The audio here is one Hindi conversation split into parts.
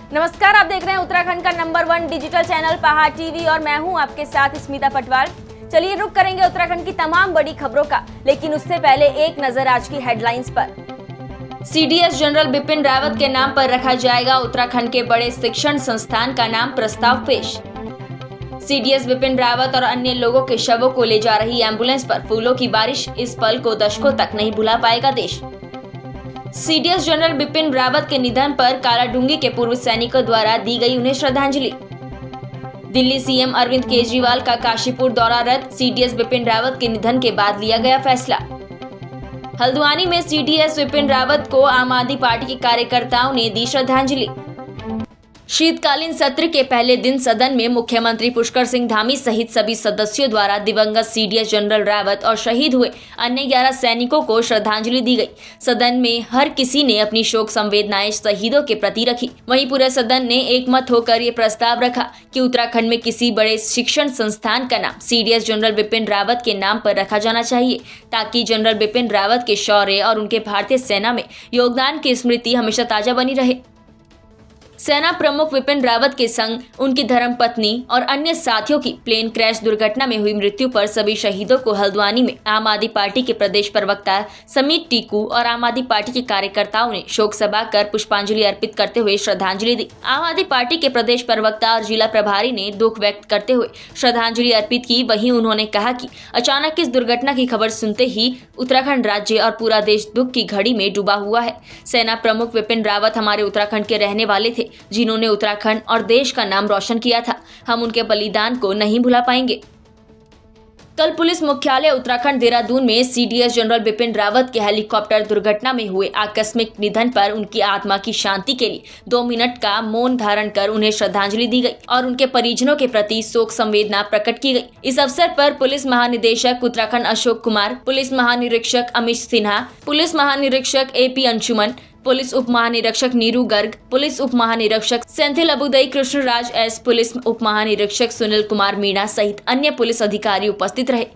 नमस्कार, आप देख रहे हैं उत्तराखंड का नंबर 1 डिजिटल चैनल पहाड़ टीवी और मैं हूं आपके साथ स्मिता पटवाल। चलिए रुक करेंगे उत्तराखंड की तमाम बड़ी खबरों का, लेकिन उससे पहले एक नजर आज की हेडलाइंस पर। सीडीएस जनरल बिपिन रावत के नाम पर रखा जाएगा उत्तराखंड के बड़े शिक्षण संस्थान का नाम, प्रस्ताव पेश। सीडीएस बिपिन रावत और अन्य लोगों के शवों को ले जा रही एम्बुलेंस पर फूलों की बारिश, इस पल को दशकों तक नहीं भुला पाएगा देश। सीडीएस जनरल बिपिन रावत के निधन पर कालाडूंगी के पूर्व सैनिकों द्वारा दी गई उन्हें श्रद्धांजलि। दिल्ली सीएम अरविंद केजरीवाल का काशीपुर दौरा रद्द, सीडीएस बिपिन रावत के निधन के बाद लिया गया फैसला। हल्द्वानी में सीडीएस बिपिन रावत को आम आदमी पार्टी के कार्यकर्ताओं ने दी श्रद्धांजलि। शीतकालीन सत्र के पहले दिन सदन में मुख्यमंत्री पुष्कर सिंह धामी सहित सभी सदस्यों द्वारा दिवंगत सीडीएस जनरल रावत और शहीद हुए अन्य 11 सैनिकों को श्रद्धांजलि दी गई। सदन में हर किसी ने अपनी शोक संवेदनाएं शहीदों के प्रति रखी। वहीं पूरे सदन ने एकमत होकर ये प्रस्ताव रखा कि उत्तराखंड में किसी बड़े शिक्षण संस्थान का नाम सीडीएस जनरल बिपिन रावत के नाम पर रखा जाना चाहिए, ताकि जनरल बिपिन रावत के शौर्य और उनके भारतीय सेना में योगदान की स्मृति हमेशा ताजा बनी रहे। सेना प्रमुख बिपिन रावत के संग उनकी धर्मपत्नी और अन्य साथियों की प्लेन क्रैश दुर्घटना में हुई मृत्यु पर सभी शहीदों को हल्द्वानी में आम आदमी पार्टी के प्रदेश प्रवक्ता समीत टीकू और आम आदमी पार्टी के कार्यकर्ताओं ने शोक सभा कर पुष्पांजलि अर्पित करते हुए श्रद्धांजलि दी। आम आदमी पार्टी के प्रदेश प्रवक्ता और जिला प्रभारी ने दुख व्यक्त करते हुए श्रद्धांजलि अर्पित की। वहीं उन्होंने कहा कि अचानक इस दुर्घटना की खबर सुनते ही उत्तराखंड राज्य और पूरा देश दुख की घड़ी में डूबा हुआ है। सेना प्रमुख बिपिन रावत हमारे उत्तराखंड के रहने वाले थे, जिन्होंने उत्तराखंड और देश का नाम रोशन किया था। हम उनके बलिदान को नहीं भुला पाएंगे। कल पुलिस मुख्यालय उत्तराखंड देहरादून में सीडीएस जनरल बिपिन रावत के हेलीकॉप्टर दुर्घटना में हुए आकस्मिक निधन पर उनकी आत्मा की शांति के लिए 2 मिनट का मौन धारण कर उन्हें श्रद्धांजलि दी गई और उनके परिजनों के प्रति शोक संवेदना प्रकट की गई। इस अवसर पर पुलिस महानिदेशक उत्तराखंड अशोक कुमार, पुलिस महानिरीक्षक अमित सिन्हा, पुलिस महानिरीक्षक AP अंशुमन, पुलिस उप महानिरीक्षक नीरू गर्ग, पुलिस उप महानिरीक्षक सेंथिल अबुदई कृष्णराज एस, पुलिस उप महानिरीक्षक सुनील कुमार मीणा सहित अन्य पुलिस अधिकारी उपस्थित रहे।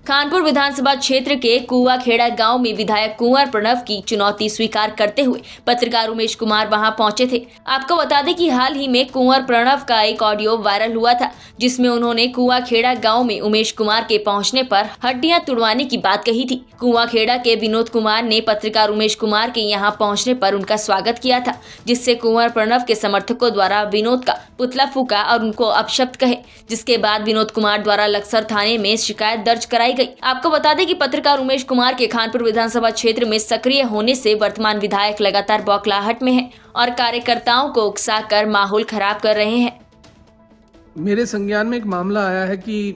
खानपुर विधानसभा क्षेत्र के कुआखेड़ा गांव में विधायक कुंवर प्रणव की चुनौती स्वीकार करते हुए पत्रकार उमेश कुमार वहां पहुंचे थे। आपको बता दें कि हाल ही में कुंवर प्रणव का एक ऑडियो वायरल हुआ था, जिसमें उन्होंने कुआखेड़ा गांव में उमेश कुमार के पहुंचने पर हड्डियां तुड़वाने की बात कही थी। कुआखेड़ा के विनोद कुमार ने पत्रकार उमेश कुमार के यहां पहुंचने पर उनका स्वागत किया था, जिससे कुंवर प्रणव के समर्थकों द्वारा विनोद का पुतला फूका और उनको अपशब्द कहे, जिसके बाद विनोद कुमार द्वारा लक्सर थाने में शिकायत दर्ज कराई गई। आपको बता दें कि पत्रकार उमेश कुमार के खानपुर विधानसभा क्षेत्र में सक्रिय होने से वर्तमान विधायक लगातार बौखलाहट में हैं और कार्यकर्ताओं को उकसाकर माहौल खराब कर रहे हैं। मेरे संज्ञान में एक मामला आया है कि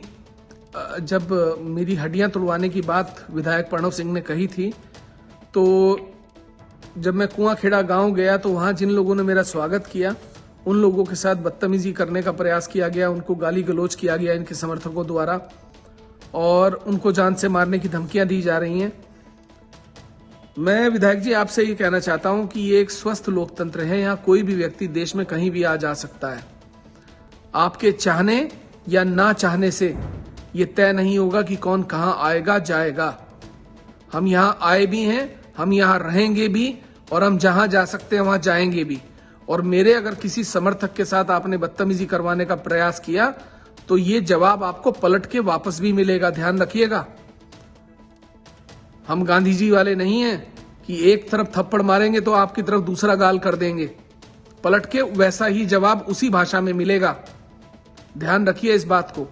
जब मेरी हड्डियां तुड़वाने की बात विधायक प्रणव सिंह ने कही थी, तो जब मैं कुआखेड़ा गांव गया तो वहां जिन लोगों ने मेरा स्वागत किया उन लोगों के साथ बदतमीजी करने का प्रयास किया गया, उनको गाली गलौज किया गया इनके समर्थकों द्वारा और उनको जान से मारने की धमकियां दी जा रही हैं। मैं विधायक जी आपसे ये कहना चाहता हूं कि ये एक स्वस्थ लोकतंत्र है, यहाँ कोई भी व्यक्ति देश में कहीं भी आ जा सकता है। आपके चाहने या ना चाहने से ये तय नहीं होगा कि कौन कहां आएगा जाएगा। हम यहाँ आए भी हैं, हम यहाँ रहेंगे भी और हम जहां जा सकते हैं वहां जाएंगे भी। और मेरे अगर किसी समर्थक के साथ आपने बदतमीजी करवाने का प्रयास किया तो ये जवाब आपको पलट के वापस भी मिलेगा, ध्यान रखिएगा। हम गांधी जी वाले नहीं हैं कि एक तरफ थप्पड़ मारेंगे तो आपकी तरफ दूसरा गाल कर देंगे, पलट के वैसा ही जवाब उसी भाषा में मिलेगा। ध्यान रखिए इस बात को।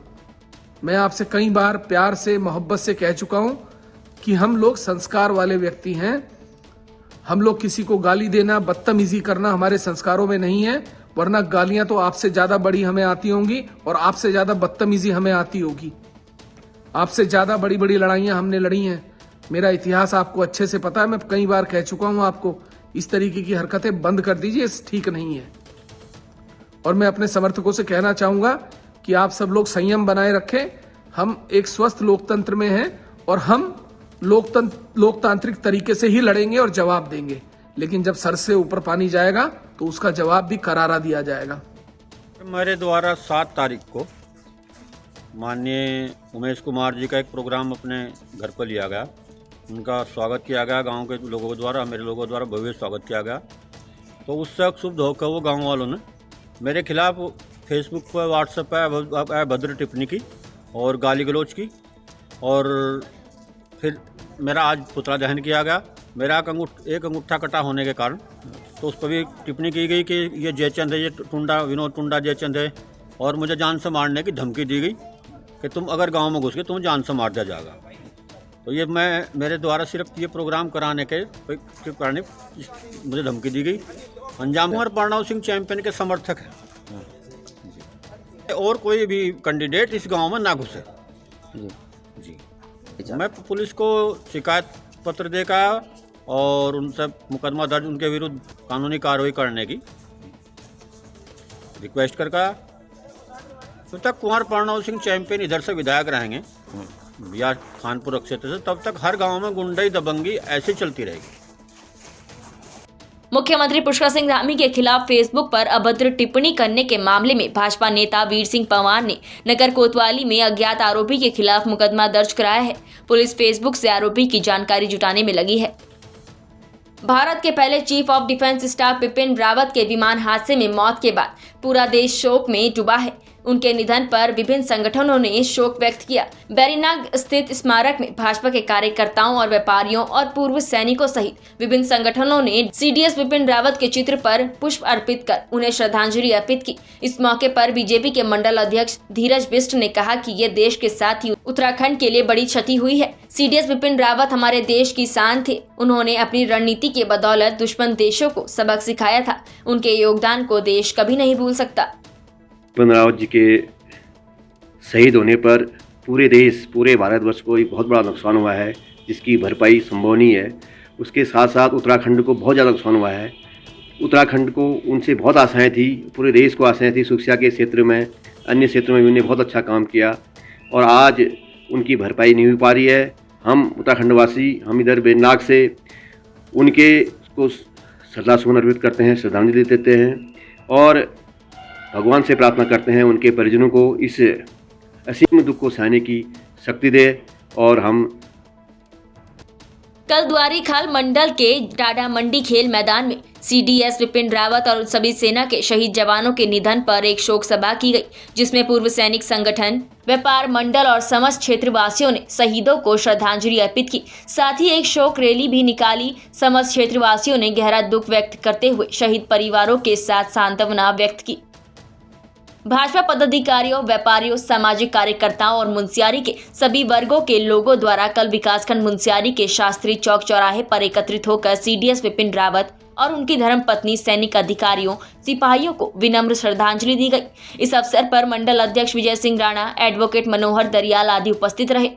मैं आपसे कई बार प्यार से मोहब्बत से कह चुका हूं कि हम लोग संस्कार वाले व्यक्ति हैं। हम लोग किसी को गाली देना, बदतमीजी करना हमारे संस्कारों में नहीं है, वरना गालियां तो आपसे ज्यादा बड़ी हमें आती होंगी और आपसे ज्यादा बदतमीजी हमें आती होगी। आपसे ज्यादा बड़ी बड़ी लड़ाइयां हमने लड़ी हैं। मेरा इतिहास आपको अच्छे से पता है, मैं कई बार कह चुका हूं आपको, इस तरीके की हरकतें बंद कर दीजिए, ठीक नहीं है। और मैं अपने समर्थकों से कहना चाहूंगा कि आप सब लोग संयम बनाए रखें। हम एक स्वस्थ लोकतंत्र में हैं और हम लोकतांत्रिक तरीके से ही लड़ेंगे और जवाब देंगे, लेकिन जब सर से ऊपर पानी जाएगा तो उसका जवाब भी करारा दिया जाएगा। मेरे द्वारा 7 तारीख को माननीय उमेश कुमार जी का एक प्रोग्राम अपने घर पर लिया गया। उनका स्वागत किया गया, गांव के लोगों द्वारा, मेरे लोगों द्वारा भव्य स्वागत किया गया। तो उससे क्षुब्ध होकर वो गांव वालों ने मेरे खिलाफ फेसबुक पर, व्हाट्सएप पर अभद्र टिप्पणी की और गाली गलौज की। और फिर मेरा आज पुतला दहन किया गया। मेरा एक अंगूठा कटा होने के कारण तो उस पर भी टिप्पणी की गई कि ये जयचंद है, ये टुंडा, विनोद टुंडा जयचंद है। और मुझे जान से मारने की धमकी दी गई कि तुम अगर गांव में घुस गए तुम जान से मार दिया जाएगा। तो ये मेरे द्वारा सिर्फ ये प्रोग्राम कराने के कारण मुझे धमकी दी गई। अंजाम कुमार प्रणव सिंह चैंपियन के समर्थक है और कोई भी कैंडिडेट इस गांव में ना घुसे। जी मैं पुलिस को शिकायत पत्र देकर और उनसे मुकदमा दर्ज उनके विरुद्ध कानूनी कार्रवाई करने की रिक्वेस्ट करके जब तक कुंवर प्रणव सिंह चैंपियन इधर से विधायक रहेंगे या खानपुर क्षेत्र से, तब तक हर गांव में गुंडई दबंगी ऐसी चलती रहेगी। मुख्यमंत्री पुष्कर सिंह धामी के खिलाफ फेसबुक पर अभद्र टिप्पणी करने के मामले में भाजपा नेता वीर सिंह पंवार ने नगर कोतवाली में अज्ञात आरोपी के खिलाफ मुकदमा दर्ज कराया है। पुलिस फेसबुक से आरोपी की जानकारी जुटाने में लगी है। भारत के पहले chief of defence staff Bipin Rawat के विमान हादसे में मौत के बाद पूरा देश शोक में डूबा है। उनके निधन पर विभिन्न संगठनों ने शोक व्यक्त किया। बैरीनाग स्थित स्मारक में भाजपा के कार्यकर्ताओं और व्यापारियों और पूर्व सैनिकों सहित विभिन्न संगठनों ने सीडीएस बिपिन रावत के चित्र पर पुष्प अर्पित कर उन्हें श्रद्धांजलि अर्पित की। इस मौके पर बीजेपी के मंडल अध्यक्ष धीरज बिष्ट ने कहा कि ये देश के साथ ही उत्तराखंड के लिए बड़ी क्षति हुई है। सीडीएस बिपिन रावत हमारे देश की शान थे। उन्होंने अपनी रणनीति के बदौलत दुश्मन देशों को सबक सिखाया था। उनके योगदान को देश कभी नहीं भूल सकता। बिपिन रावत जी के शहीद होने पर पूरे देश, पूरे भारतवर्ष को एक बहुत बड़ा नुकसान हुआ है, जिसकी भरपाई संभव नहीं है। उसके साथ साथ उत्तराखंड को बहुत ज़्यादा नुकसान हुआ है। उत्तराखंड को उनसे बहुत आशाएं थी, पूरे देश को आशाएं थी। शिक्षा के क्षेत्र में, अन्य क्षेत्रों में भी उन्होंने बहुत अच्छा काम किया और आज उनकी भरपाई नहीं हो पा रही है। हम उत्तराखंडवासी, हम इधर बैरीनाग से उनके को श्रद्धासुमन अर्पित करते हैं, श्रद्धांजलि देते हैं और भगवान से प्रार्थना करते हैं उनके परिजनों को इस असीम दुख को सहने की शक्ति दे। और हम कल द्वारीखाल मंडल के डाडा मंडी खेल मैदान में सीडीएस बिपिन रावत और सभी सेना के शहीद जवानों के निधन पर एक शोक सभा की गई, जिसमें पूर्व सैनिक संगठन, व्यापार मंडल और समस्त क्षेत्रवासियों ने शहीदों को श्रद्धांजलि अर्पित की। साथ ही एक शोक रैली भी निकाली। समस्त क्षेत्रवासियों ने गहरा दुख व्यक्त करते हुए शहीद परिवारों के साथ सांत्वना व्यक्त की। भाजपा पदाधिकारियों, व्यापारियों, सामाजिक कार्यकर्ताओं और मुंशियारी के सभी वर्गों के लोगों द्वारा कल विकासखंड मुंशियारी के शास्त्री चौक चौराहे पर एकत्रित होकर सीडीएस बिपिन रावत और उनकी धर्मपत्नी, सैनिक अधिकारियों, सिपाहियों को विनम्र श्रद्धांजलि दी गई। इस अवसर पर मंडल अध्यक्ष विजय सिंह राणा, एडवोकेट मनोहर दरियाल आदि उपस्थित रहे।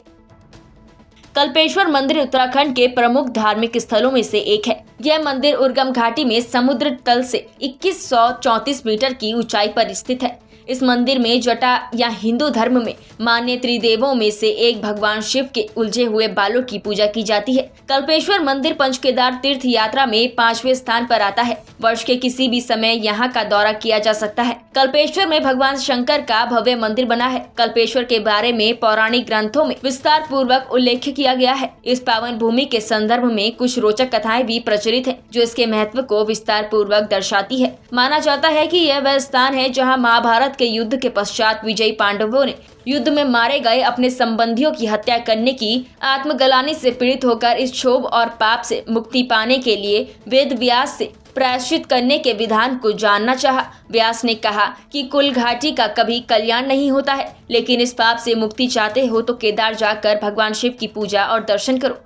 कल्पेश्वर मंदिर उत्तराखंड के प्रमुख धार्मिक स्थलों में से एक है। यह मंदिर उर्गम घाटी में समुद्र तल से 2134 मीटर की ऊंचाई पर स्थित है। इस मंदिर में जटा या हिंदू धर्म में मान्य त्रिदेवों में से एक भगवान शिव के उलझे हुए बालों की पूजा की जाती है। कल्पेश्वर मंदिर पंचकेदार तीर्थ यात्रा में 5वें स्थान पर आता है। वर्ष के किसी भी समय यहाँ का दौरा किया जा सकता है। कल्पेश्वर में भगवान शंकर का भव्य मंदिर बना है। कल्पेश्वर के बारे में पौराणिक ग्रंथों में विस्तार पूर्वक उल्लेख किया गया है। इस पावन भूमि के संदर्भ में कुछ रोचक कथाएं भी प्रचलित हैं, जो इसके महत्व को विस्तार पूर्वक दर्शाती है। माना जाता है कि यह वह स्थान है जहाँ महाभारत के युद्ध के पश्चात विजयी पांडवों ने युद्ध में मारे गए अपने संबंधियों की हत्या करने की आत्मग्लानि से पीड़ित होकर इस क्षोभ और पाप से मुक्ति पाने के लिए वेद व्यास से प्रायश्चित करने के विधान को जानना चाहा। व्यास ने कहा कि कुल घाटी का कभी कल्याण नहीं होता है, लेकिन इस पाप से मुक्ति चाहते हो तो केदार जाकर भगवान शिव की पूजा और दर्शन करो।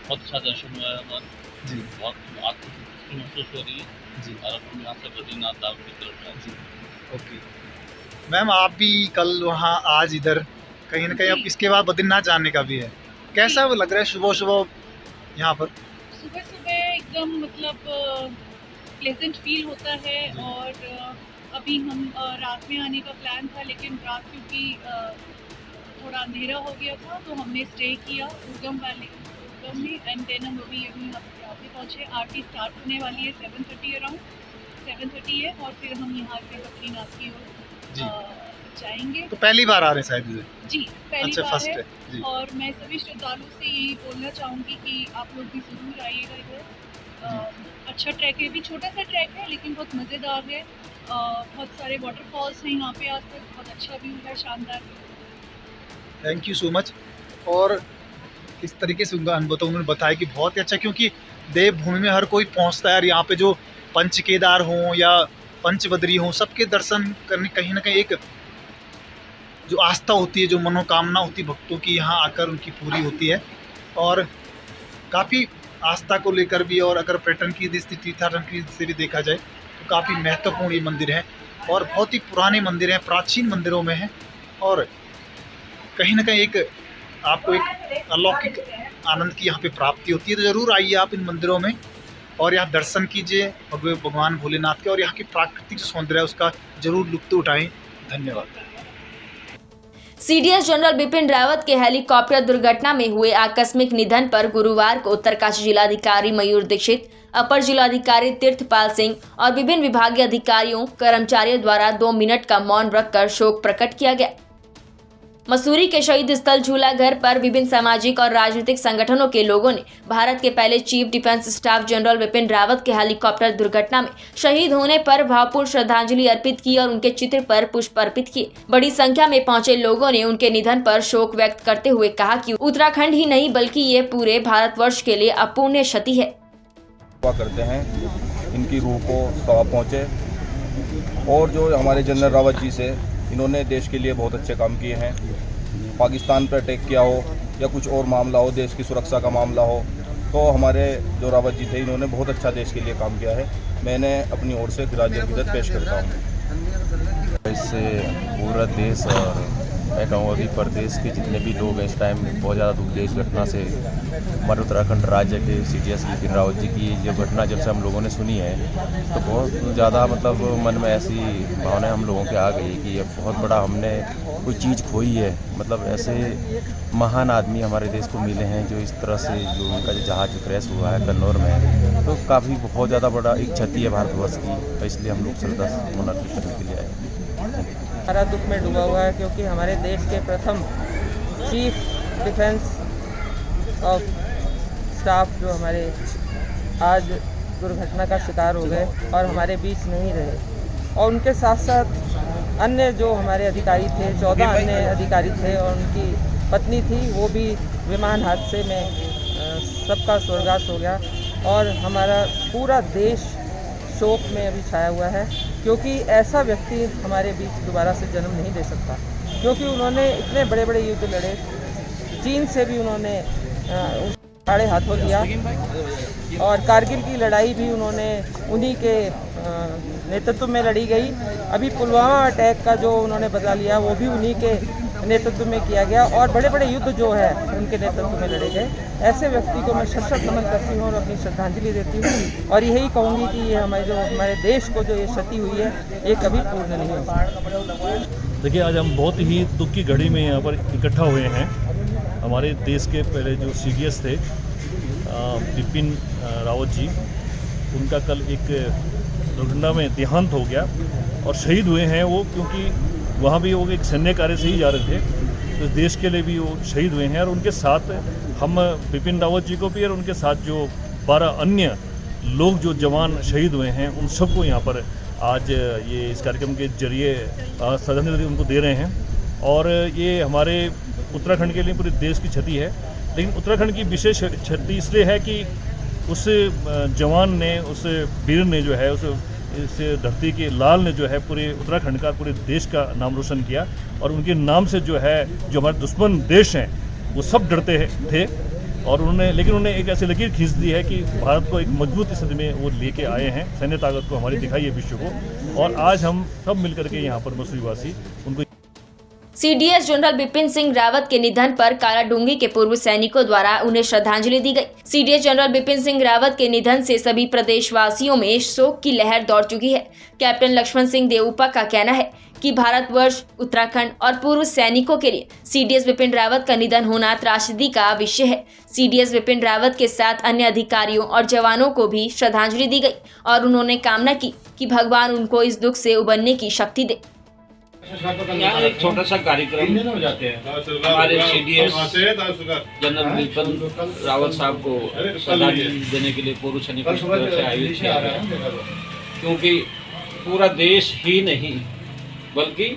बहुत अच्छा दर्शन हुआ है हमारा जी, बहुत आत्मतृप्ति महसूस हो रही है जी। और हम यहाँ से बद्रीनाथ धाम की तरफ जी। ओके मैम, आप भी कल वहाँ, आज इधर, कहीं ना कहीं अब इसके बाद बद्रीनाथ जाने का भी है। कैसा लग रहा है सुबह सुबह यहाँ पर? सुबह सुबह एकदम मतलब प्लेजेंट फील होता है। और अभी हम रात में आने का प्लान था, लेकिन रात क्योंकि थोड़ा अंधेरा हो गया था तो हमने स्टे किया उर्गम वैली में। एंड देन हम अभी यहाँ पे पहुँचे। आरती स्टार्ट होने वाली है 7:30 अराउंड 7:30 है, और फिर हम यहाँ से बद्रीनाथ की ओर जाएंगे। तो पहली बार आ रहे हैं शायद इधर? जी, पहली अच्छा, बार फर्स्ट है जी। और मैं सभी श्रद्धालुओं से यही बोलना चाहूँगी कि आप लोग भी ज़रूर आइएगा इधर। अच्छा ट्रैक है, भी छोटा सा ट्रैक है लेकिन बहुत मज़ेदार है। बहुत सारे वाटरफॉल्स हैं यहाँ पे आसपास, बहुत अच्छा व्यू है, शानदार। Thank you so much. और किस तरीके से उनका अनुभव उन्होंने बताया कि बहुत ही अच्छा, क्योंकि देवभूमि में हर कोई पहुंचता है और यहाँ पे जो पंच केदार हों या पंचबद्री हों, सबके दर्शन करने कहीं ना कहीं एक जो आस्था होती है, जो मनोकामना होती है भक्तों की, यहाँ आकर उनकी पूरी होती है। और काफ़ी आस्था को लेकर भी, और अगर पर्यटन की दृष्टि, तीर्थाटन की दृष्टि से भी देखा जाए तो काफ़ी महत्वपूर्ण ये मंदिर है और बहुत ही पुराने मंदिर हैं, प्राचीन मंदिरों में हैं। और कहीं ना कहीं एक आपको एक अलौकिक आनंद की यहाँ पे प्राप्ति होती है। तो ज़रूर आइए आप इन मंदिरों में और यहाँ दर्शन कीजिए भगवान भोलेनाथ के, और यहाँ की प्राकृतिक जो सौंदर्य है उसका ज़रूर लुत्फ़ उठाएं। धन्यवाद। सीडीएस जनरल बिपिन रावत के हेलीकॉप्टर दुर्घटना में हुए आकस्मिक निधन पर गुरुवार को उत्तरकाशी जिलाधिकारी मयूर दीक्षित, अपर जिलाधिकारी तीर्थपाल सिंह और विभिन्न विभागीय अधिकारियों कर्मचारियों द्वारा 2 मिनट का मौन रखकर शोक प्रकट किया गया। मसूरी के शहीद स्थल झूला घर पर विभिन्न सामाजिक और राजनीतिक संगठनों के लोगों ने भारत के पहले chief defence staff general Bipin Rawat के हेलीकॉप्टर दुर्घटना में शहीद होने पर भावपूर्ण श्रद्धांजलि अर्पित की और उनके चित्र पर पुष्प अर्पित किए। बड़ी संख्या में पहुंचे लोगों ने उनके निधन पर शोक व्यक्त करते हुए कहा कि उत्तराखंड ही नहीं बल्कि ये पूरे भारतवर्ष के लिए अपूर्णीय क्षति है। करते हैं इनकी रूह को सौंप पहुँचे, और जो हमारे जनरल रावत जी से इन्होंने देश के लिए बहुत अच्छे काम किए हैं। पाकिस्तान पर अटैक किया हो या कुछ और मामला हो, देश की सुरक्षा का मामला हो, तो हमारे जो रावत जी थे इन्होंने बहुत अच्छा देश के लिए काम किया है। मैंने अपनी ओर से खिराज अक़ीदत पेश करता हूँ। इससे पूरा देश और मैं कहूँगा कि प्रदेश के जितने भी लोग हैं इस टाइम बहुत ज़्यादा दुख है इस घटना से। हमारे उत्तराखंड राज्य के सीडीएस बिपिन रावत जी की जो घटना जब से हम लोगों ने सुनी है तो बहुत ज़्यादा मतलब मन में ऐसी भावनाएं हम लोगों के आ गई कि ये बहुत बड़ा हमने कोई चीज़ खोई है। मतलब ऐसे महान आदमी हमारे देश को मिले हैं जो इस तरह से, जो उनका जो जहाज क्रैश हुआ है कन्नौर में, तो काफ़ी बहुत ज़्यादा बड़ा एक क्षति है भारतवर्ष की, तो इसलिए हम लोग श्रद्धासुमन अर्पित करने के लिए आए। हमारा दुख में डूबा हुआ है क्योंकि हमारे देश के प्रथम चीफ डिफेंस ऑफ स्टाफ जो हमारे आज दुर्घटना का शिकार हो गए और हमारे बीच नहीं रहे, और उनके साथ साथ अन्य जो हमारे अधिकारी थे, 14 अन्य अधिकारी थे और उनकी पत्नी थी, वो भी विमान हादसे में सबका स्वर्गवास हो गया। और हमारा पूरा देश शोक में अभी छाया हुआ है क्योंकि ऐसा व्यक्ति हमारे बीच दोबारा से जन्म नहीं ले सकता, क्योंकि उन्होंने इतने बड़े बड़े युद्ध लड़े, चीन से भी उन्होंने आड़े हाथों लिया, और कारगिल की लड़ाई भी उन्होंने उन्हीं के नेतृत्व में लड़ी गई। अभी पुलवामा अटैक का जो उन्होंने बदला लिया वो भी उन्हीं के नेतृत्व में किया गया, और बड़े बड़े युद्ध जो है उनके नेतृत्व में लड़े गए। ऐसे व्यक्ति को मैं शत नमन करती हूँ और अपनी श्रद्धांजलि देती हूँ, और यही कहूँगी कि ये हमारे देश को जो ये क्षति हुई है ये कभी पूर्ण नहीं हो। देखिए, आज हम बहुत ही दुख की घड़ी में यहाँ पर इकट्ठा हुए हैं। हमारे देश के पहले जो सीडीएस थे बिपिन रावत जी, उनका कल एक दुर्घटना में देहांत हो गया और शहीद हुए हैं वो, क्योंकि वहाँ भी वो एक सैन्य कार्य से ही जा रहे थे, तो देश के लिए भी वो शहीद हुए हैं। और उनके साथ हम बिपिन रावत जी को भी और उनके साथ जो 12 अन्य लोग जो जवान शहीद हुए हैं उन सबको यहाँ पर आज ये इस कार्यक्रम के जरिए श्रद्धांजलि उनको दे रहे हैं। और ये हमारे उत्तराखंड के लिए पूरे देश की क्षति है, लेकिन उत्तराखंड की विशेष क्षति इसलिए है कि उस जवान ने, उस वीर ने जो है, इस धरती के लाल ने जो है पूरे उत्तराखंड का, पूरे देश का नाम रोशन किया, और उनके नाम से जो है जो हमारे दुश्मन देश हैं वो सब डरते थे। और उन्होंने एक ऐसी लकीर खींच दी है कि भारत को एक मजबूत स्थिति में वो लेके आए हैं, सैन्य ताकत को हमारी दिखाई है विश्व को, और आज हम सब मिलकर के यहाँ पर मसूरीवासी उनको। सीडीएस जनरल बिपिन सिंह रावत के निधन पर कालाडूंगी के पूर्व सैनिकों द्वारा उन्हें श्रद्धांजलि दी गई। सीडीएस जनरल बिपिन सिंह रावत के निधन से सभी प्रदेशवासियों में शोक की लहर दौड़ चुकी है। कैप्टन लक्ष्मण सिंह देऊपा का कहना है कि भारतवर्ष, उत्तराखंड और पूर्व सैनिकों के लिए सीडीएस बिपिन रावत का निधन होना त्रासदी का विषय है। सीडीएस बिपिन रावत के साथ अन्य अधिकारियों और जवानों को भी श्रद्धांजलि दी गई और उन्होंने कामना की कि भगवान उनको इस दुख से उबरने की शक्ति दे। यहाँ एक छोटा सा कार्यक्रम हमारे CDS जनरल बिपिन रावत साहब को श्रद्धांजलि देने के लिए पूर्व सैनिकों की तरफ से आयोजित किया गया, क्योंकि पूरा देश ही नहीं बल्कि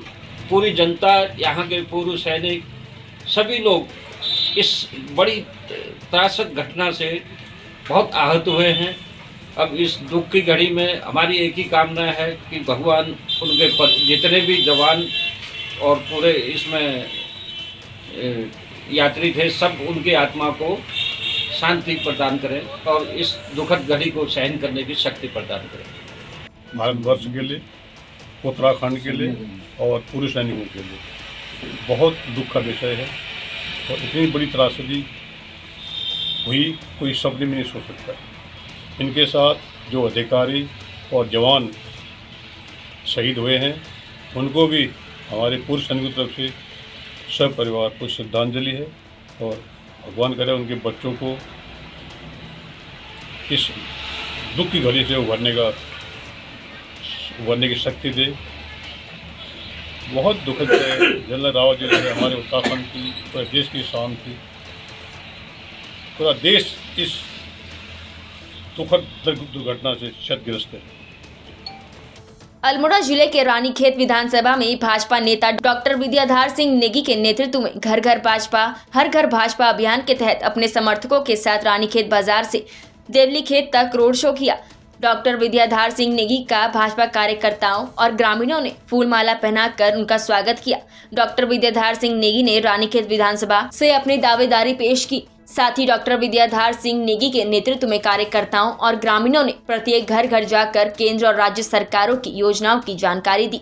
पूरी जनता, यहाँ के पूर्व सैनिक, सभी लोग इस बड़ी त्रासक घटना से बहुत आहत हुए हैं। अब इस दुख की घड़ी में हमारी एक ही कामना है कि भगवान उनके जितने भी जवान और पूरे इसमें यात्री थे, सब उनकी आत्मा को शांति प्रदान करें और इस दुखद घड़ी को सहन करने की शक्ति प्रदान करें। भारतवर्ष के लिए, उत्तराखंड के लिए और पूर्व सैनिकों के लिए बहुत दुख का विषय है और इतनी बड़ी त्रासदी हुई कोई शब्द में नहीं सोच सकता। इनके साथ जो अधिकारी और जवान शहीद हुए हैं उनको भी हमारे पूर्व सैनिकों की तरफ से सब परिवार को श्रद्धांजलि है और भगवान करे उनके बच्चों को इस दुख की घड़ी से उभरने की शक्ति दे। बहुत दुखद है। जनरल रावत जी ने हमारे उत्तराखंड की, पूरे देश की शान थी। पूरा देश इस दुखद दुर्घटना से क्षतिग्रस्त है। अल्मोड़ा जिले के रानीखेत विधानसभा में भाजपा नेता डॉक्टर विद्याधर सिंह नेगी के नेतृत्व में घर घर भाजपा हर घर भाजपा अभियान के तहत अपने समर्थकों के साथ रानीखेत बाजार से देवलीखेत तक रोड शो किया। डॉक्टर विद्याधर सिंह नेगी का भाजपा कार्यकर्ताओं और ग्रामीणों ने फूलमाला पहनाकर उनका स्वागत किया। डॉक्टर विद्याधर सिंह नेगी ने रानीखेत विधानसभा से अपनी दावेदारी पेश की। साथ ही डॉक्टर विद्याधर सिंह नेगी के नेतृत्व में कार्यकर्ताओं और ग्रामीणों ने प्रत्येक घर घर जाकर केंद्र और राज्य सरकारों की योजनाओं की जानकारी दी।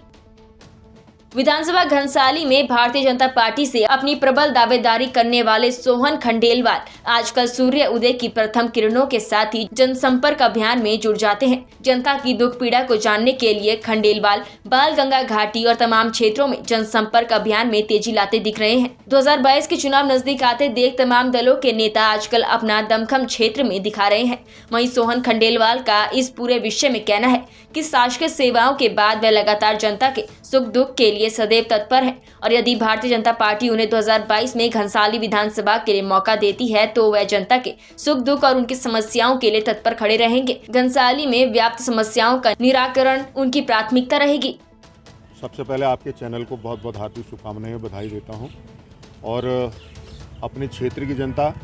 विधानसभा घनसाली में भारतीय जनता पार्टी से अपनी प्रबल दावेदारी करने वाले सोहन खंडेलवाल आजकल सूर्य उदय की प्रथम किरणों के साथ ही जनसंपर्क अभियान में जुड़ जाते हैं। जनता की दुख पीड़ा को जानने के लिए खंडेलवाल बाल गंगा घाटी और तमाम क्षेत्रों में जनसंपर्क अभियान में तेजी लाते दिख रहे हैं। 2022 के चुनाव नजदीक आते देख तमाम दलों के नेता आजकल अपना दमखम क्षेत्र में दिखा रहे हैं। वहीं सोहन खंडेलवाल का इस पूरे विषय में कहना है कि शासकीय सेवाओं के बाद वह लगातार जनता के सुख दुख के लिए सदैव तत्पर है और यदि भारतीय जनता पार्टी उन्हें 2022 में घनसाली विधानसभा के लिए मौका देती है तो वह जनता के सुख दुख और उनकी समस्याओं के लिए तत्पर खड़े रहेंगे। घनसाली में व्याप्त समस्याओं का निराकरण उनकी प्राथमिकता रहेगी। सबसे पहले आपके चैनल को बहुत बहुत हार्दिक शुभकामनाएं, बधाई देता हूं और अपने क्षेत्र की जनता,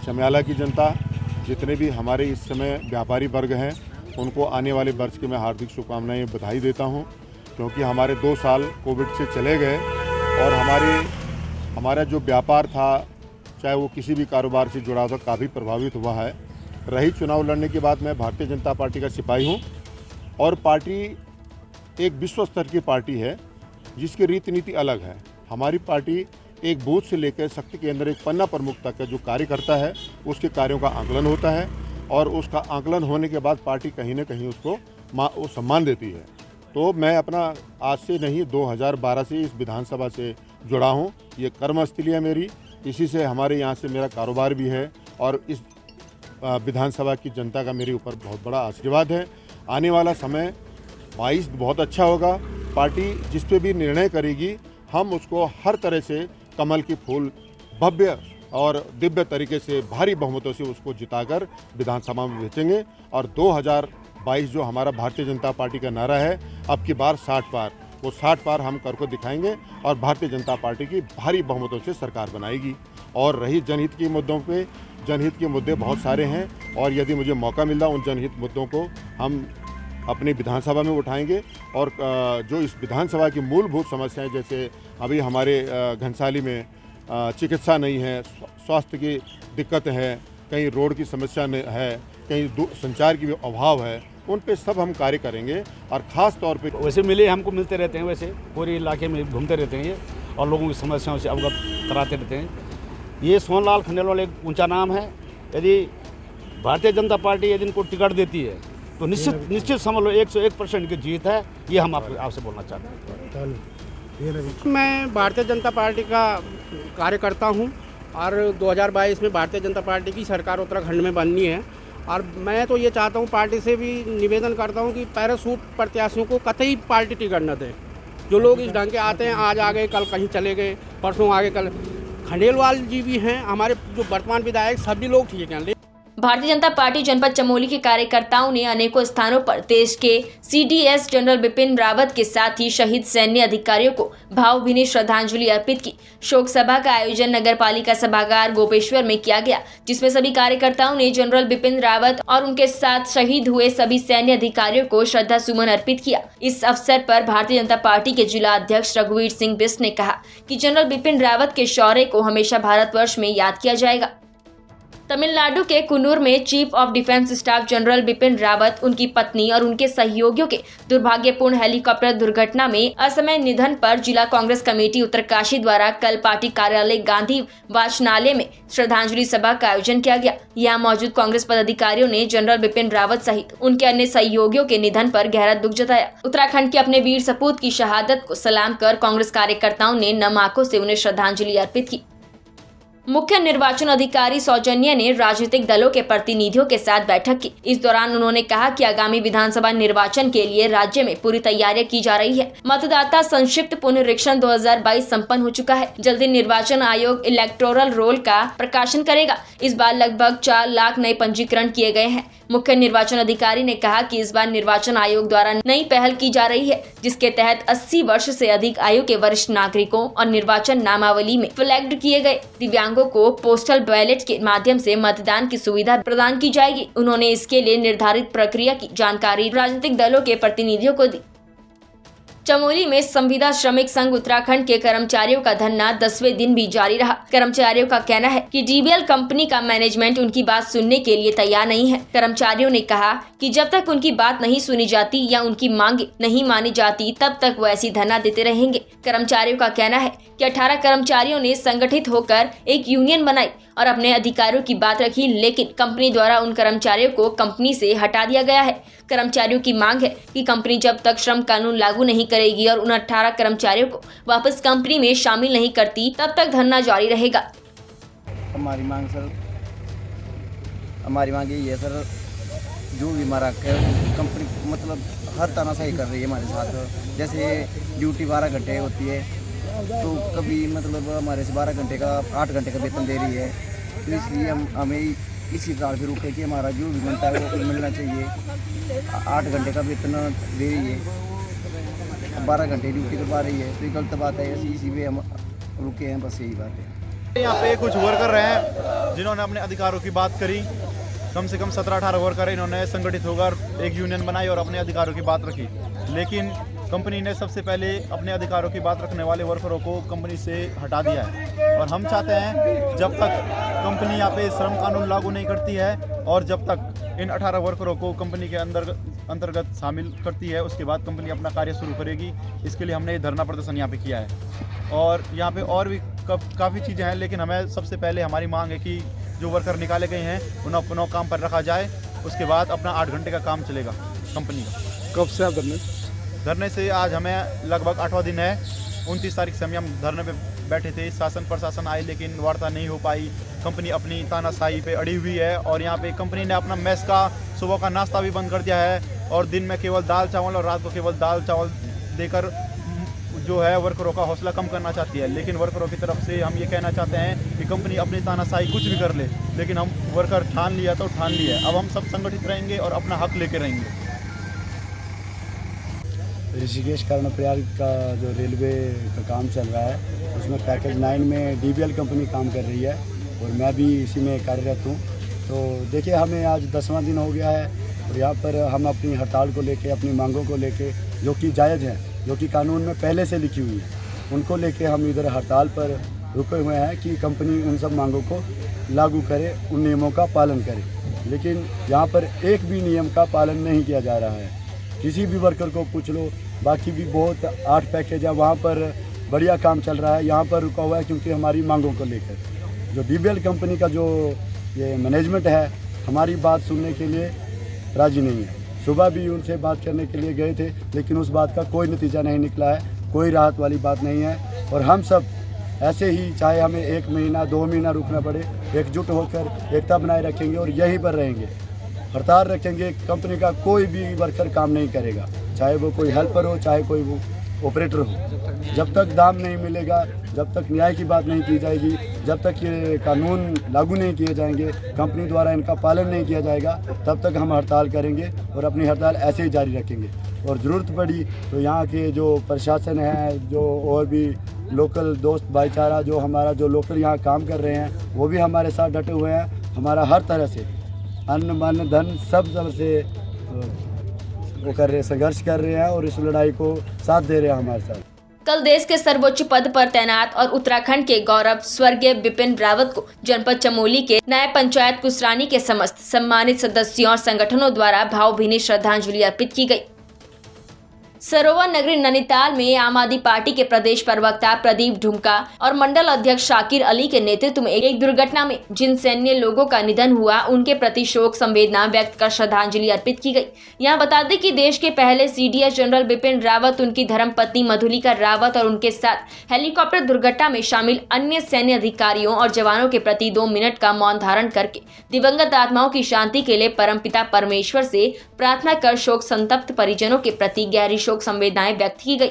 चमियाला की जनता, जितने भी हमारे इस समय व्यापारी वर्ग हैं उनको आने वाले वर्ष की मैं हार्दिक शुभकामनाएं, बधाई देता हूं, क्योंकि हमारे 2 साल कोविड से चले गए और हमारा जो व्यापार था, चाहे वो किसी भी कारोबार से जुड़ा था, काफ़ी प्रभावित हुआ है। रही चुनाव लड़ने के बाद मैं भारतीय जनता पार्टी का सिपाही हूं और पार्टी एक विश्व स्तर की पार्टी है जिसकी रीति नीति अलग है। हमारी पार्टी एक बूथ से लेकर शक्ति केंद्र एक पन्ना प्रमुख तक का जो कार्य करता है उसके कार्यों का आकलन होता है और उसका आकलन होने के बाद पार्टी कहीं ना कहीं उसको वो सम्मान देती है। तो मैं अपना आज से नहीं 2012 से इस विधानसभा से जुड़ा हूं। ये कर्मस्थली है मेरी, इसी से हमारे यहाँ से मेरा कारोबार भी है और इस विधानसभा की जनता का मेरे ऊपर बहुत बड़ा आशीर्वाद है। आने वाला समय 22 बहुत अच्छा होगा। पार्टी जिस पे भी निर्णय करेगी हम उसको हर तरह से कमल की फूल भव्य और दिव्य तरीके से भारी बहुमतों से उसको जिताकर विधानसभा में भेजेंगे और 2022 जो हमारा भारतीय जनता पार्टी का नारा है, अब की बार 60 पार, वो 60 पार हम करके दिखाएंगे और भारतीय जनता पार्टी की भारी बहुमतों से सरकार बनाएगी। और रही जनहित के मुद्दों पे, जनहित के मुद्दे बहुत सारे हैं और यदि मुझे मौका मिला उन जनहित मुद्दों को हम अपनी विधानसभा में उठाएंगे और जो इस विधानसभा की मूलभूत समस्याएं, जैसे अभी हमारे घनसाली में चिकित्सा नहीं है, स्वास्थ्य की दिक्कत है, कहीं रोड की समस्या है, कहीं संचार की भी अभाव है, उन पे सब हम कार्य करेंगे और ख़ास तौर पे वैसे हमको मिलते रहते हैं, वैसे पूरे इलाके में घूमते रहते हैं ये और लोगों की समस्याओं से अवगत कराते रहते हैं। ये सोहनलाल खंडेलवाल एक ऊंचा नाम है। यदि भारतीय जनता पार्टी यदि इनको टिकट देती है तो निश्चित समझ लो 101% की जीत है। ये हम आपसे बोलना चाहते हैं। मैं भारतीय जनता पार्टी का कार्यकर्ता हूं और 2022 में भारतीय जनता पार्टी की सरकार उत्तराखंड में बननी है और मैं तो ये चाहता हूं, पार्टी से भी निवेदन करता हूं कि पैराशूट प्रत्याशियों को कतई पार्टी टिकट न दे। जो लोग इस ढंग के आते हैं, आज आ गए कल कहीं चले गए, परसों आ गए कल। खंडेलवाल जी भी हैं, हमारे जो वर्तमान विधायक सभी लोग ठीक हैं। भारतीय जनता पार्टी जनपद चमोली के कार्यकर्ताओं ने अनेकों स्थानों पर देश के CDS जनरल बिपिन रावत के साथ ही शहीद सैन्य अधिकारियों को भावभीनी श्रद्धांजलि अर्पित की। शोक सभा का आयोजन नगर पालिका सभागार गोपेश्वर में किया गया, जिसमें सभी कार्यकर्ताओं ने जनरल बिपिन रावत और उनके साथ शहीद हुए सभी सैन्य अधिकारियों को श्रद्धा सुमन अर्पित किया। इस अवसर पर भारतीय जनता पार्टी के जिला अध्यक्ष रघुवीर सिंह बिष्ट ने कहा कि जनरल बिपिन रावत के शौर्य को हमेशा भारतवर्ष में याद किया जाएगा। तमिलनाडु के कुन्नूर में chief of defence staff general Bipin Rawat, उनकी पत्नी और उनके सहयोगियों के दुर्भाग्यपूर्ण हेलीकॉप्टर दुर्घटना में असमय निधन पर जिला कांग्रेस कमेटी उत्तरकाशी द्वारा कल पार्टी कार्यालय गांधी वाचनालय में श्रद्धांजलि सभा का आयोजन किया गया। यहाँ मौजूद कांग्रेस पदाधिकारियों ने जनरल बिपिन रावत सहित उनके अन्य सहयोगियों के निधन पर गहरा दुख जताया। उत्तराखंड के अपने वीर सपूत की शहादत को सलाम कर कांग्रेस कार्यकर्ताओं ने नम आंखों से उन्हें श्रद्धांजलि अर्पित की। मुख्य निर्वाचन अधिकारी सौजन्या ने राजनीतिक दलों के प्रतिनिधियों के साथ बैठक की। इस दौरान उन्होंने कहा कि आगामी विधानसभा निर्वाचन के लिए राज्य में पूरी तैयारियां की जा रही है। मतदाता संक्षिप्त पुनरीक्षण 2022 संपन्न हो चुका है। जल्दी निर्वाचन आयोग इलेक्टोरल रोल का प्रकाशन करेगा। इस बार लगभग 4 लाख नए पंजीकरण किए गए हैं। मुख्य निर्वाचन अधिकारी ने कहा कि इस बार निर्वाचन आयोग द्वारा नई पहल की जा रही है, जिसके तहत 80 वर्ष से अधिक आयु के वरिष्ठ नागरिकों और निर्वाचन नामावली में फ्लैग्ड किए गए दिव्यांगों को पोस्टल बैलेट के माध्यम से मतदान की सुविधा प्रदान की जाएगी। उन्होंने इसके लिए निर्धारित प्रक्रिया की जानकारी राजनीतिक दलों के प्रतिनिधियों को दी। चमोली में संविदा श्रमिक संघ उत्तराखंड के कर्मचारियों का धरना 10वें दिन भी जारी रहा। कर्मचारियों का कहना है कि DBL कंपनी का मैनेजमेंट उनकी बात सुनने के लिए तैयार नहीं है। कर्मचारियों ने कहा कि जब तक उनकी बात नहीं सुनी जाती या उनकी मांगे नहीं मानी जाती, तब तक वो ऐसी धरना देते रहेंगे। कर्मचारियों का कहना है कि 18 कर्मचारियों ने संगठित होकर एक यूनियन बनाई और अपने अधिकारियों की बात रखी, लेकिन कंपनी द्वारा उन कर्मचारियों को कंपनी से हटा दिया गया है। कर्मचारियों की मांग है कि कंपनी जब तक श्रम कानून लागू नहीं करेगी और उन 18 कर्मचारियों को वापस कंपनी में शामिल नहीं करती, तब तक धरना जारी रहेगा। हमारी मांग यही है सर, जो भी हमारा कंपनी मतलब हर तरह से ही कर रही है हमारे साथ। जैसे ड्यूटी 12 घंटे होती है, तो कभी मतलब हमारे से 12 घंटे का 8 घंटे का वेतन दे रही है। तो इसलिए हमें इसी हिसाब से रुके कि हमारा जो भी मिलता है वो मिलना चाहिए। 8 घंटे का वेतन दे रही है, 12 घंटे ड्यूटी करवा रही है, तो ये गलत बात है। इसी पे हम रुके हैं, बस यही बात है। यहाँ पे कुछ वर्कर हैं जिन्होंने अपने अधिकारों की बात करी। कम से कम 17-18 वर्कर इन्होंने संगठित होकर एक यूनियन बनाई और अपने अधिकारों की बात रखी, लेकिन कंपनी ने सबसे पहले अपने अधिकारों की बात रखने वाले वर्करों को कंपनी से हटा दिया है। और हम चाहते हैं जब तक कंपनी यहाँ पे श्रम कानून लागू नहीं करती है और जब तक इन 18 वर्करों को कंपनी के अंतर्गत शामिल करती है, उसके बाद कंपनी अपना कार्य शुरू करेगी। इसके लिए हमने ये धरना प्रदर्शन यहाँ पे किया है। और यहाँ पे और भी काफ़ी चीज़ें हैं, लेकिन हमें सबसे पहले हमारी मांग है कि जो वर्कर निकाले गए हैं उन्हें पुनः काम पर रखा जाए। उसके बाद अपना 8 घंटे का काम चलेगा कंपनी का। कब से आप धरने से आज हमें लगभग 8वां दिन है। 29 तारीख से हम धरने पे बैठे थे। शासन प्रशासन आए, लेकिन वार्ता नहीं हो पाई। कंपनी अपनी तानाशाही पे अड़ी हुई है और यहाँ पे कंपनी ने अपना मेस का सुबह का नाश्ता भी बंद कर दिया है और दिन में केवल दाल चावल और रात को केवल दाल चावल देकर जो है वर्करों का हौसला कम करना चाहती है। लेकिन वर्करों की तरफ से हम ये कहना चाहते हैं कि कंपनी अपनी तानाशाही कुछ भी कर ले, लेकिन हम वर्कर ठान लिया तो ठान लिया। अब हम सब संगठित रहेंगे और अपना हक लेके रहेंगे। ऋषिकेश कर्णप्रयाग का जो रेलवे का काम चल रहा है, उसमें पैकेज 9 में DBL कंपनी काम कर रही है और मैं भी इसी में कार्यरत हूँ। तो देखिए, हमें आज 10वां दिन हो गया है और यहाँ पर हम अपनी हड़ताल को लेके, अपनी मांगों को लेके, जो कि जायज़ हैं, जो कि कानून में पहले से लिखी हुई है, उनको लेके हम इधर हड़ताल पर रुके हुए हैं कि कंपनी उन सब मांगों को लागू करे, उन नियमों का पालन करे। लेकिन यहाँ पर एक भी नियम का पालन नहीं किया जा रहा है। किसी भी वर्कर को पूछ लो, बाकी भी बहुत 8 पैकेज है, वहाँ पर बढ़िया काम चल रहा है। यहाँ पर रुका हुआ है क्योंकि हमारी मांगों को लेकर जो DBL कंपनी का जो ये मैनेजमेंट है, हमारी बात सुनने के लिए राजी नहीं है। सुबह भी उनसे बात करने के लिए गए थे, लेकिन उस बात का कोई नतीजा नहीं निकला है, कोई राहत वाली बात नहीं है। और हम सब ऐसे ही, चाहे हमें 1 महीना 2 महीना रुकना पड़े, एकजुट होकर एकता बनाए रखेंगे और यहीं पर रहेंगे, हड़ताल रखेंगे। कंपनी का कोई भी वर्कर काम नहीं करेगा, चाहे वो कोई हेल्पर हो, चाहे कोई वो ऑपरेटर हूँ। जब तक दाम नहीं मिलेगा, जब तक न्याय की बात नहीं की जाएगी, जब तक ये कानून लागू नहीं किए जाएंगे, कंपनी द्वारा इनका पालन नहीं किया जाएगा, तब तक हम हड़ताल करेंगे और अपनी हड़ताल ऐसे ही जारी रखेंगे। और ज़रूरत पड़ी तो यहाँ के जो प्रशासन है, जो और भी लोकल दोस्त भाईचारा जो हमारा जो लोकल यहाँ काम कर रहे हैं, वो भी हमारे साथ डटे हुए हैं। हमारा हर तरह से अन्न मन धन सब तरह से वो कर रहे हैं, संघर्ष कर रहे हैं और इस लड़ाई को साथ दे रहे हैं हमारे साथ। कल देश के सर्वोच्च पद पर तैनात और उत्तराखंड के गौरव स्वर्गीय बिपिन रावत को जनपद चमोली के न्याय पंचायत कुसरानी के समस्त सम्मानित सदस्यों और संगठनों द्वारा भावभीनी श्रद्धांजलि अर्पित की गई। सरोवर नगरी नैनीताल में आम आदमी पार्टी के प्रदेश प्रवक्ता प्रदीप ढुमका और मंडल अध्यक्ष शाकिर अली के नेतृत्व में एक दुर्घटना में जिन सैन्य लोगों का निधन हुआ, उनके प्रति शोक संवेदना व्यक्त कर श्रद्धांजलि अर्पित की गई। यहाँ बता दें कि देश के पहले सीडीएस जनरल बिपिन रावत, उनकी धर्मपत्नी मधुलिका रावत और उनके साथ हेलीकॉप्टर दुर्घटना में शामिल अन्य सैन्य अधिकारियों और जवानों के प्रति 2 मिनट का मौन धारण करके दिवंगत आत्माओं की शांति के लिए परमपिता परमेश्वर से प्रार्थना कर शोक संतप्त परिजनों के प्रति गहरी संवेदनाएं व्यक्त की गई।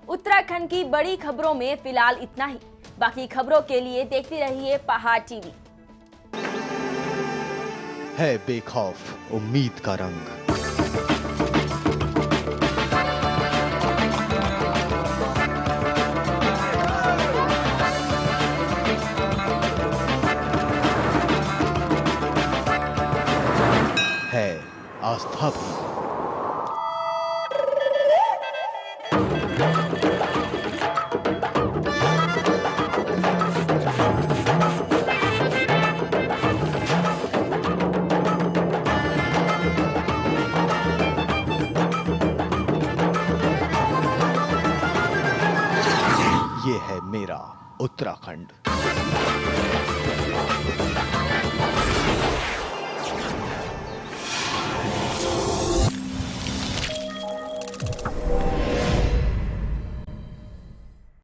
उत्तराखंड की बड़ी खबरों में फिलहाल इतना ही। बाकी खबरों के लिए देखते रहिए पहाड़ टीवी। है बेखौफ उम्मीद का रंग। है आस्था भी। ये है मेरा उत्तराखंड।